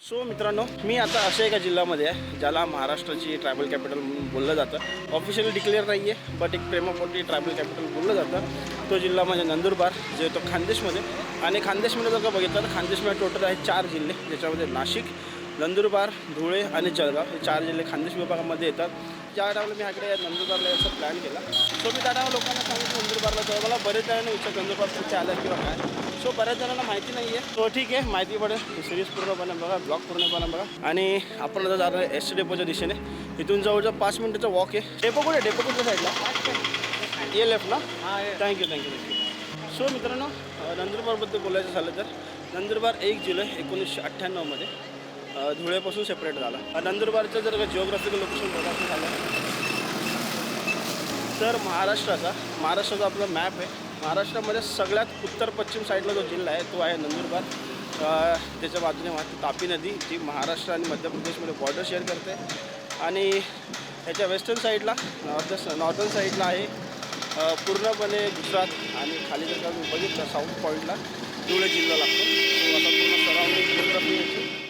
So मित्रांनो, मी आता अशा एका जिल्ह्यामध्ये आहे ज्याला महाराष्ट्राची ट्रायबल कॅपिटल म्हणून बोललं जातं. ऑफिशियली डिक्लेअर नाही आहे, बट एक प्रेमापोटी ट्रायबल कॅपिटल बोललं जातं. तो जिल्हा म्हणजे नंदुरबार, जे येतो खानदेशमध्ये. आणि खानदेशमध्ये जर का बघितलं तर खानदेशमध्ये टोटल आहे 4 जिल्हे, ज्याच्यामध्ये नाशिक, नंदुरबार, धुळे आणि जळगाव हे 4 जिल्हे खानदेश विभागामध्ये येतात. ज्या टायमाला मी ह्याकडे नंदुरबारला यायचा प्लॅन केला, सो मी त्या टायमा लोकांना सांगितलं नंदुरबारला जाऊ. मला बरेच जणांनी विचारलं नंदुरबार कुठे आलं किंवा काय. सो बऱ्याच जणांना माहिती नाही आहे. सो ठीक आहे, माहिती पडेल. सिरीज पूर्णपणे बघा, ब्लॉग पूर्णपणे बघा. आणि आपण आता जाणार आहे एस टी डेपोच्या दिशेने. इथून जवळजवळ 5 मिनिटाचा वॉक आहे. डेपो कुठे? डेपो कुठल्या साईडला? ये लेफ्ट ना? थँक्यू. सो मित्रांनो, नंदुरबारबद्दल बोलायचं झालं तर नंदुरबार 1 जुलै 1998मध्ये धुळेपासून सेपरेट झाला. नंदुरबारचं जर का जिओग्राफिकल लोकेशन बघायचं झालं तर महाराष्ट्राचा आपला मॅप आहे. महाराष्ट्रामध्ये सगळ्यात उत्तर पश्चिम साईडला जो जिल्हा आहे तो आहे नंदुरबार. त्याच्या बाजूने वाहते तापी नदी, जी महाराष्ट्र आणि मध्य प्रदेशमध्ये बॉर्डर शेअर करते. आणि त्याच्या वेस्टर्न साईडला नॉर्दर्न साईडला आहे पूर्णपणे गुजरात. आणि खाली जर का तुम्ही बघितलं साऊथ पॉईंटला धुळे जिल्हा लागतो. असा पूर्ण सराउंडिंग जिओग्राफी याची